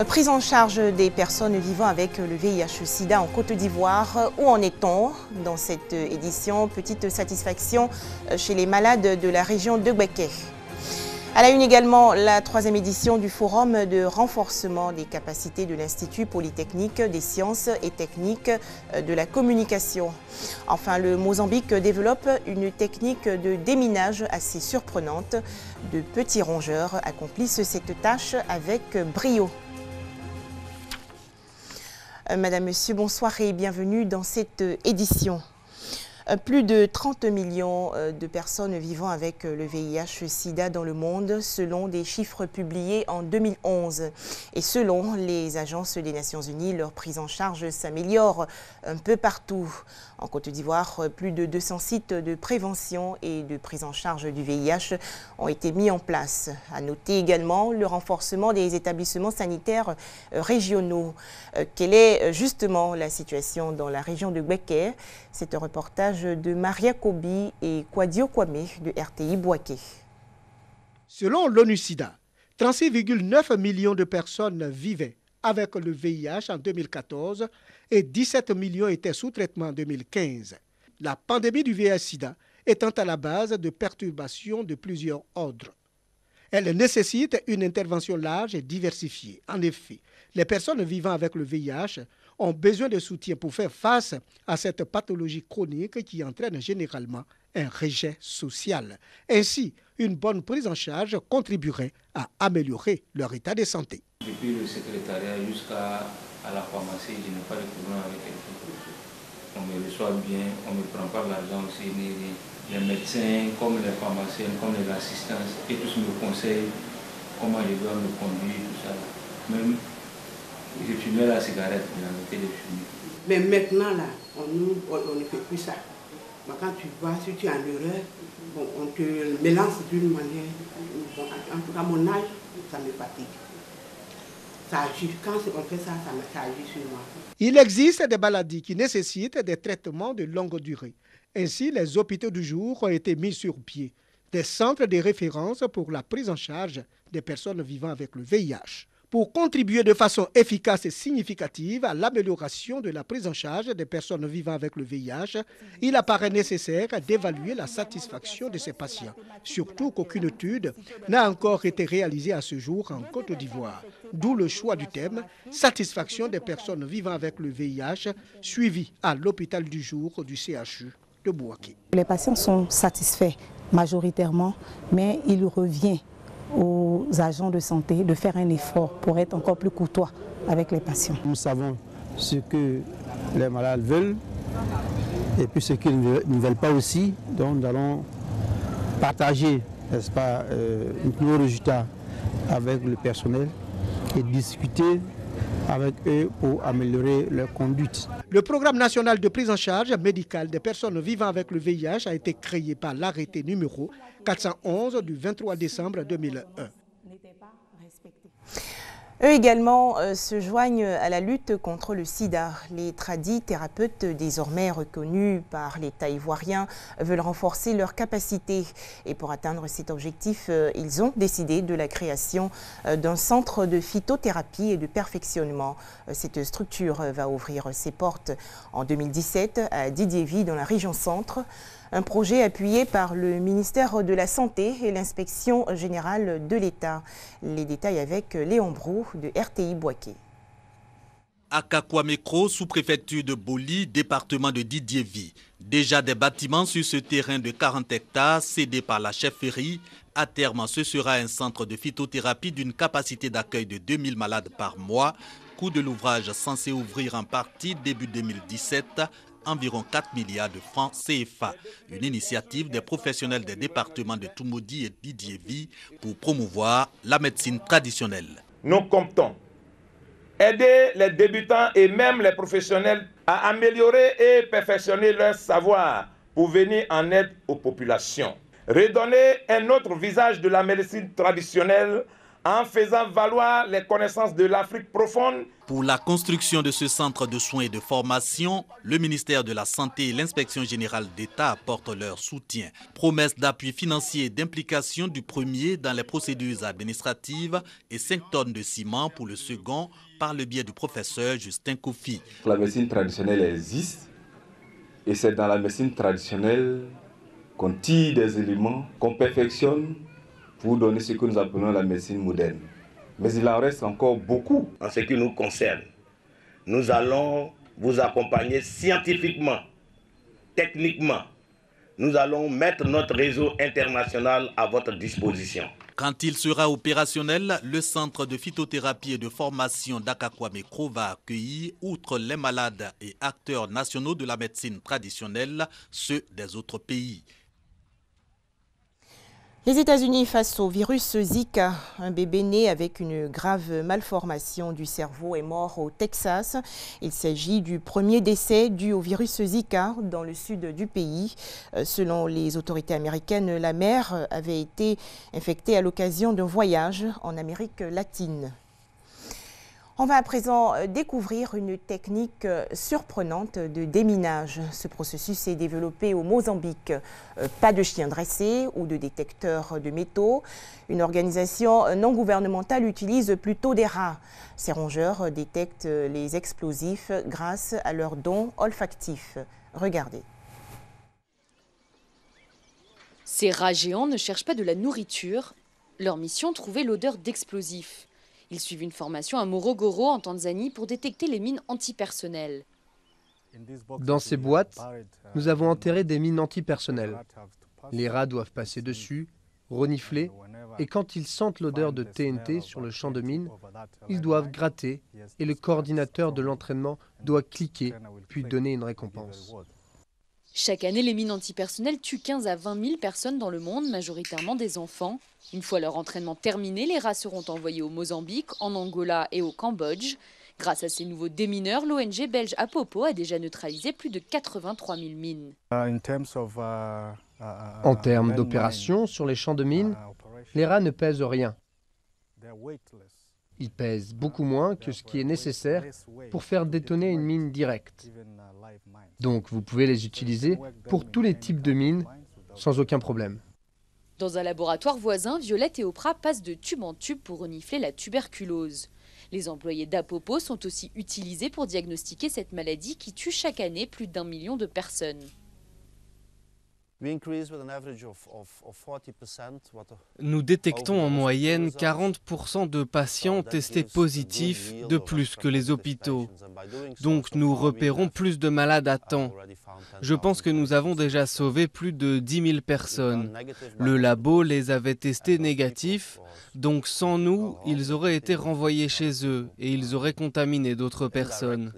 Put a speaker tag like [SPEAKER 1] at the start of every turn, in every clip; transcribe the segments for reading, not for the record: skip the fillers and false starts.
[SPEAKER 1] Prise en charge des personnes vivant avec le VIH-Sida en Côte d'Ivoire. Où en est-on dans cette édition? Petite satisfaction chez les malades de la région de Gbeke. À la une également, la 3e édition du forum de renforcement des capacités de l'Institut Polytechnique des sciences et techniques de la communication. Enfin, le Mozambique développe une technique de déminage assez surprenante. De petits rongeurs accomplissent cette tâche avec brio. Madame, Monsieur, bonsoir et bienvenue dans cette édition. Plus de 30 millions de personnes vivant avec le VIH-Sida dans le monde, selon des chiffres publiés en 2011. Et selon les agences des Nations Unies, leur prise en charge s'améliore un peu partout. En Côte d'Ivoire, plus de 200 sites de prévention et de prise en charge du VIH ont été mis en place. À noter également le renforcement des établissements sanitaires régionaux. Quelle est justement la situation dans la région de Gbeke? C'est un reportage de Maria Kobi et Kwadio Kwame de RTI Bouaké.
[SPEAKER 2] Selon l'ONU-SIDA, 36,9 millions de personnes vivaient avec le VIH en 2014 et 17 millions étaient sous traitement en 2015. La pandémie du VIH-SIDA étant à la base de perturbations de plusieurs ordres. Elle nécessite une intervention large et diversifiée. En effet, les personnes vivant avec le VIH ont besoin de soutien pour faire face à cette pathologie chronique qui entraîne généralement un rejet social. Ainsi, une bonne prise en charge contribuerait à améliorer leur état de santé.
[SPEAKER 3] Depuis le secrétariat jusqu'à la pharmacie, je n'ai pas de problème avec quelque chose. On me reçoit bien, on ne me prend pas l'argent aussi, ni les médecins, comme les pharmaciens, comme les assistances, et tous me conseillent comment je dois me conduire, tout ça. Même je fumais la cigarette, j'ai arrêté de fumer.
[SPEAKER 4] Mais maintenant, là, on ne fait plus ça. Mais quand tu vas, si tu es en erreur, bon, on te mélange d'une manière. Bon, en tout cas, mon âge, ça me fatigue. Ça agit. Quand on fait ça, ça agit sur moi.
[SPEAKER 2] Il existe des maladies qui nécessitent des traitements de longue durée. Ainsi, les hôpitaux du jour ont été mis sur pied. Des centres de référence pour la prise en charge des personnes vivant avec le VIH. Pour contribuer de façon efficace et significative à l'amélioration de la prise en charge des personnes vivant avec le VIH, il apparaît nécessaire d'évaluer la satisfaction de ces patients, surtout qu'aucune étude n'a encore été réalisée à ce jour en Côte d'Ivoire. D'où le choix du thème « Satisfaction des personnes vivant avec le VIH » suivi à l'hôpital du jour du CHU de Bouaké.
[SPEAKER 5] Les patients sont satisfaits majoritairement, mais il revient aux agents de santé de faire un effort pour être encore plus courtois avec les patients.
[SPEAKER 6] Nous savons ce que les malades veulent et puis ce qu'ils ne veulent pas aussi. Donc nous allons partager, n'est-ce pas, nos résultats avec le personnel et discuter avec eux pour améliorer leur conduite.
[SPEAKER 2] Le programme national de prise en charge médicale des personnes vivant avec le VIH a été créé par l'arrêté numéro 411 du 23 décembre 2001.
[SPEAKER 1] Eux également se joignent à la lutte contre le sida. Les tradis thérapeutes désormais reconnus par l'État ivoirien veulent renforcer leurs capacités. Et pour atteindre cet objectif, ils ont décidé de la création d'un centre de phytothérapie et de perfectionnement. Cette structure va ouvrir ses portes en 2017 à Didiévi dans la région centre. Un projet appuyé par le ministère de la Santé et l'Inspection générale de l'État. Les détails avec Léon Brou de RTI Bouaké.
[SPEAKER 7] À Kakwamekro, sous-préfecture de Boli, département de Didiévi. Déjà des bâtiments sur ce terrain de 40 hectares cédés par la chefferie. À terme, ce sera un centre de phytothérapie d'une capacité d'accueil de 2000 malades par mois. Coût de l'ouvrage censé ouvrir en partie début 2017. Environ 4 milliards de francs CFA. Une initiative des professionnels des départements de Toumoudi et Didiévi pour promouvoir la médecine traditionnelle.
[SPEAKER 8] Nous comptons aider les débutants et même les professionnels à améliorer et perfectionner leur savoir pour venir en aide aux populations. Redonner un autre visage de la médecine traditionnelle en faisant valoir les connaissances de l'Afrique profonde.
[SPEAKER 7] Pour la construction de ce centre de soins et de formation, le ministère de la Santé et l'Inspection générale d'État apportent leur soutien. Promesse d'appui financier et d'implication du premier dans les procédures administratives et 5 tonnes de ciment pour le second par le biais du professeur Justin Kofi.
[SPEAKER 9] La médecine traditionnelle existe et c'est dans la médecine traditionnelle qu'on tire des éléments, qu'on perfectionne pour donner ce que nous appelons la médecine moderne. Mais il en reste encore beaucoup.
[SPEAKER 10] En ce qui nous concerne, nous allons vous accompagner scientifiquement, techniquement. Nous allons mettre notre réseau international à votre disposition.
[SPEAKER 7] Quand il sera opérationnel, le centre de phytothérapie et de formation d'Akakwamekro va accueillir, outre les malades et acteurs nationaux de la médecine traditionnelle, ceux des autres pays.
[SPEAKER 1] Les États-Unis face au virus Zika. Un bébé né avec une grave malformation du cerveau est mort au Texas. Il s'agit du premier décès dû au virus Zika dans le sud du pays. Selon les autorités américaines, la mère avait été infectée à l'occasion d'un voyage en Amérique latine. On va à présent découvrir une technique surprenante de déminage. Ce processus est développé au Mozambique. Pas de chien dressé ou de détecteur de métaux. Une organisation non gouvernementale utilise plutôt des rats. Ces rongeurs détectent les explosifs grâce à leurs dons olfactifs. Regardez.
[SPEAKER 11] Ces rats géants ne cherchent pas de la nourriture. Leur mission, trouver l'odeur d'explosifs. Ils suivent une formation à Morogoro en Tanzanie pour détecter les mines antipersonnelles.
[SPEAKER 12] Dans ces boîtes, nous avons enterré des mines antipersonnelles. Les rats doivent passer dessus, renifler, et quand ils sentent l'odeur de TNT sur le champ de mine, ils doivent gratter et le coordinateur de l'entraînement doit cliquer puis donner une récompense.
[SPEAKER 11] Chaque année, les mines antipersonnelles tuent 15 à 20 000 personnes dans le monde, majoritairement des enfants. Une fois leur entraînement terminé, les rats seront envoyés au Mozambique, en Angola et au Cambodge. Grâce à ces nouveaux démineurs, l'ONG belge Apopo a déjà neutralisé plus de 83 000 mines.
[SPEAKER 12] En termes d'opération sur les champs de mines, les rats ne pèsent rien. Ils pèsent beaucoup moins que ce qui est nécessaire pour faire détonner une mine directe. Donc vous pouvez les utiliser pour tous les types de mines sans aucun problème.
[SPEAKER 11] Dans un laboratoire voisin, Violette et Oprah passent de tube en tube pour renifler la tuberculose. Les employés d'Apopo sont aussi utilisés pour diagnostiquer cette maladie qui tue chaque année plus d'1 million de personnes.
[SPEAKER 13] Nous détectons en moyenne 40% de patients testés positifs de plus que les hôpitaux. Donc nous repérons plus de malades à temps. Je pense que nous avons déjà sauvé plus de 10 000 personnes. Le labo les avait testés négatifs, donc sans nous, ils auraient été renvoyés chez eux et ils auraient contaminé d'autres personnes.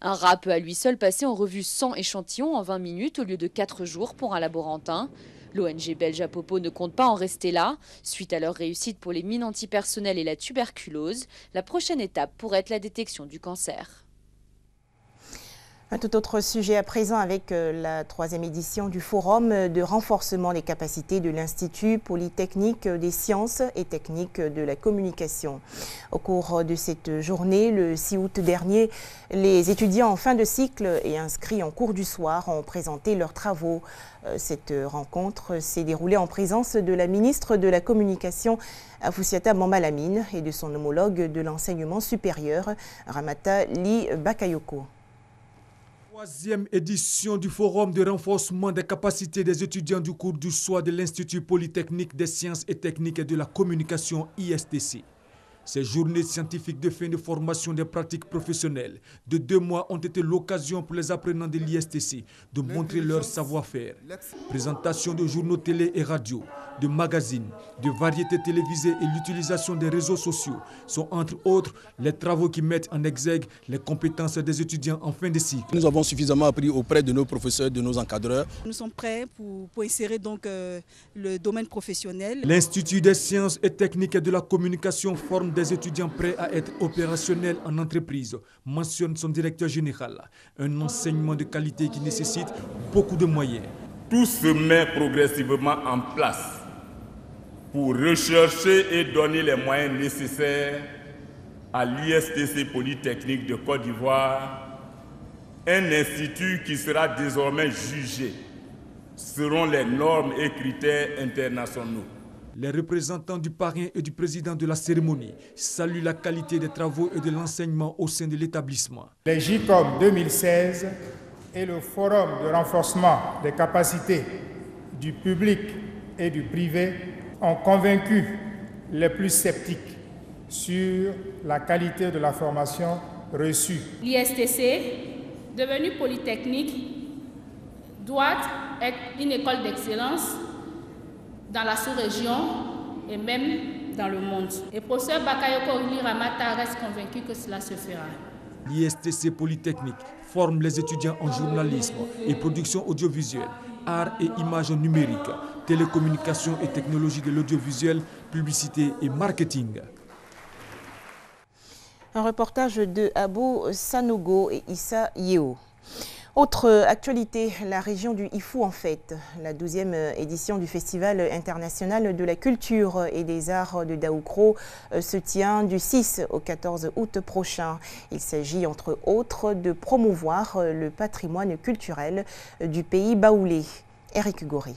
[SPEAKER 11] Un rat peut à lui seul passer en revue 100 échantillons en 20 minutes au lieu de 4 jours pour un laborantin. L'ONG belge Apopo ne compte pas en rester là. Suite à leur réussite pour les mines antipersonnelles et la tuberculose, la prochaine étape pourrait être la détection du cancer.
[SPEAKER 1] Un tout autre sujet à présent avec la 3e édition du Forum de renforcement des capacités de l'Institut Polytechnique des sciences et techniques de la communication. Au cours de cette journée, le 6 août dernier, les étudiants en fin de cycle et inscrits en cours du soir ont présenté leurs travaux. Cette rencontre s'est déroulée en présence de la ministre de la Communication, Afoussiata Mambalamine, et de son homologue de l'enseignement supérieur, Ramata Li Bakayoko.
[SPEAKER 14] 3e édition du Forum de renforcement des capacités des étudiants du cours du soir de l'Institut Polytechnique des sciences et techniques de la communication ISTC. Ces journées scientifiques de fin de formation des pratiques professionnelles de 2 mois ont été l'occasion pour les apprenants de l'ISTC de montrer leur savoir-faire. Présentation de journaux télé et radio, de magazines, de variétés télévisées et l'utilisation des réseaux sociaux sont entre autres les travaux qui mettent en exergue les compétences des étudiants en fin de cycle.
[SPEAKER 15] Nous avons suffisamment appris auprès de nos professeurs, de nos encadreurs.
[SPEAKER 16] Nous sommes prêts pour insérer donc le domaine professionnel.
[SPEAKER 14] L'Institut des sciences et techniques de la communication forme des étudiants prêts à être opérationnels en entreprise, mentionne son directeur général. Un enseignement de qualité qui nécessite beaucoup de moyens.
[SPEAKER 17] Tout se met progressivement en place pour rechercher et donner les moyens nécessaires à l'ISTC Polytechnique de Côte d'Ivoire, un institut qui sera désormais jugé selon les normes et critères internationaux.
[SPEAKER 14] Les représentants du parrain et du président de la cérémonie saluent la qualité des travaux et de l'enseignement au sein de l'établissement.
[SPEAKER 18] Les JCOM 2016 et le Forum de renforcement des capacités du public et du privé ont convaincu les plus sceptiques sur la qualité de la formation reçue.
[SPEAKER 19] L'ISTC, devenue polytechnique, doit être une école d'excellence dans la sous-région et même dans le monde. Et le professeur Bakayoko Ramata reste convaincu que cela se fera.
[SPEAKER 14] L'ISTC Polytechnique forme les étudiants en journalisme et production audiovisuelle, arts et images numériques, télécommunications et technologies de l'audiovisuel, publicité et marketing.
[SPEAKER 1] Un reportage de Abou Sanogo et Issa Yeo. Autre actualité, la région du Ifou en fête. La 12e édition du Festival international de la culture et des arts de Daoukro se tient du 6 au 14 août prochain. Il s'agit entre autres de promouvoir le patrimoine culturel du pays baoulé. Eric Goré.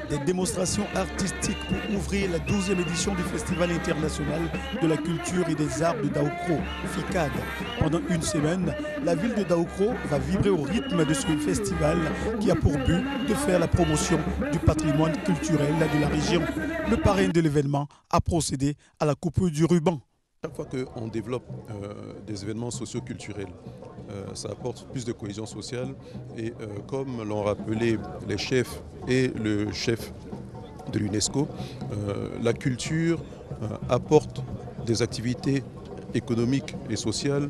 [SPEAKER 20] Des démonstrations artistiques pour ouvrir la 12e édition du Festival international de la culture et des arts de Daoukro, FICAD. Pendant une semaine, la ville de Daoukro va vibrer au rythme de ce festival qui a pour but de faire la promotion du patrimoine culturel de la région. Le parrain de l'événement a procédé à la coupe du ruban.
[SPEAKER 21] Chaque fois qu'on développe des événements socio-culturels, ça apporte plus de cohésion sociale et comme l'ont rappelé les chefs et le chef de l'UNESCO, la culture apporte des activités économiques et sociales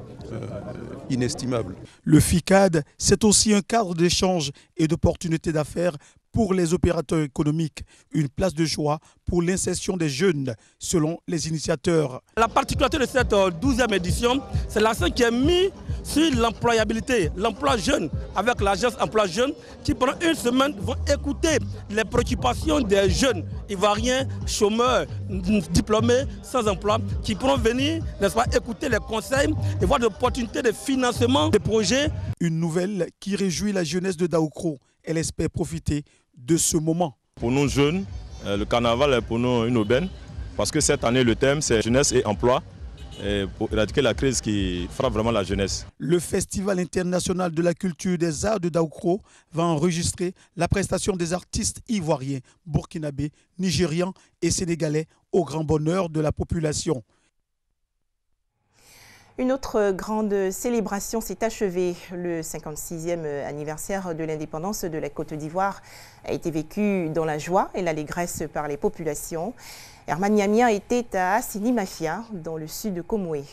[SPEAKER 21] inestimables.
[SPEAKER 20] Le FICAD, c'est aussi un cadre d'échange et d'opportunités d'affaires pour les opérateurs économiques, une place de choix pour l'insertion des jeunes, selon les initiateurs.
[SPEAKER 22] La particularité de cette 12e édition, c'est l'accent qui est mis sur l'employabilité, l'emploi jeune, avec l'agence emploi jeune, qui pendant une semaine vont écouter les préoccupations des jeunes ivoiriens, chômeurs, diplômés, sans emploi, qui pourront venir, n'est-ce pas, écouter les conseils et voir des opportunités de financement des projets.
[SPEAKER 20] Une nouvelle qui réjouit la jeunesse de Daoukro. Elle espère profiter de ce moment.
[SPEAKER 23] Pour nous jeunes, le carnaval est pour nous une aubaine parce que cette année le thème c'est jeunesse et emploi et pour éradiquer la crise qui frappe vraiment la jeunesse.
[SPEAKER 20] Le Festival international de la culture des arts de Daoukro va enregistrer la prestation des artistes ivoiriens, burkinabés, nigérians et sénégalais au grand bonheur de la population.
[SPEAKER 1] Une autre grande célébration s'est achevée. Le 56e anniversaire de l'indépendance de la Côte d'Ivoire a été vécu dans la joie et l'allégresse par les populations. Herman Niamia était à Assini Mafia, dans le sud de Komoué.
[SPEAKER 24] Les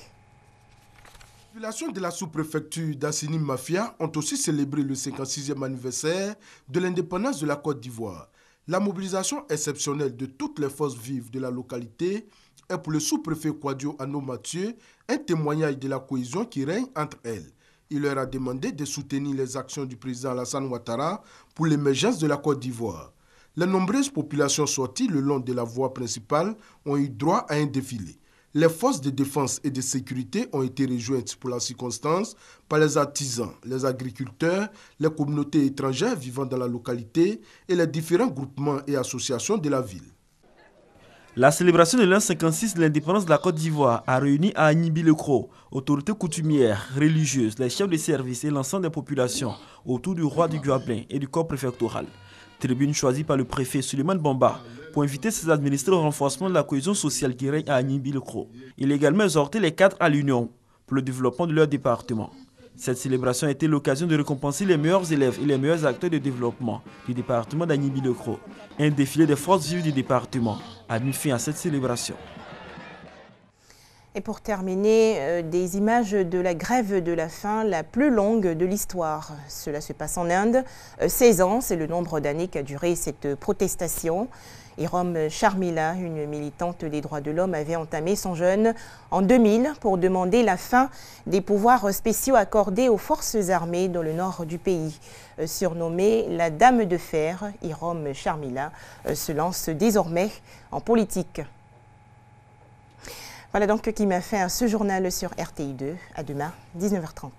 [SPEAKER 24] populations de la sous-préfecture d'Assini Mafia ont aussi célébré le 56e anniversaire de l'indépendance de la Côte d'Ivoire. La mobilisation exceptionnelle de toutes les forces vives de la localité est pour le sous-préfet Kouadio Ano Mathieu un témoignage de la cohésion qui règne entre elles. Il leur a demandé de soutenir les actions du président Alassane Ouattara pour l'émergence de la Côte d'Ivoire. Les nombreuses populations sorties le long de la voie principale ont eu droit à un défilé. Les forces de défense et de sécurité ont été rejointes pour la circonstance par les artisans, les agriculteurs, les communautés étrangères vivant dans la localité et les différents groupements et associations de la ville.
[SPEAKER 25] La célébration de l'an 56 de l'indépendance de la Côte d'Ivoire a réuni à Agnibi-le-Cros autorités coutumières, religieuses, les chefs de service et l'ensemble des populations autour du roi du Guablin et du corps préfectoral. Tribune choisie par le préfet Suleiman Bamba pour inviter ses administrés au renforcement de la cohésion sociale qui règne à Agnibi-le-Cros. Il a également exhorté les cadres à l'union pour le développement de leur département. Cette célébration a été l'occasion de récompenser les meilleurs élèves et les meilleurs acteurs de développement du département d'Agnibi-le-Cros. Un défilé des forces vives du département a mis fin à cette célébration.
[SPEAKER 1] Et pour terminer, des images de la grève de la faim la plus longue de l'histoire. Cela se passe en Inde. 16 ans, c'est le nombre d'années qu'a duré cette protestation. Irom Sharmila, une militante des droits de l'homme, avait entamé son jeûne en 2000 pour demander la fin des pouvoirs spéciaux accordés aux forces armées dans le nord du pays. Surnommée la Dame de Fer, Irom Sharmila se lance désormais en politique. Voilà donc qui m'a fait ce journal sur RTI2. À demain, 19h30.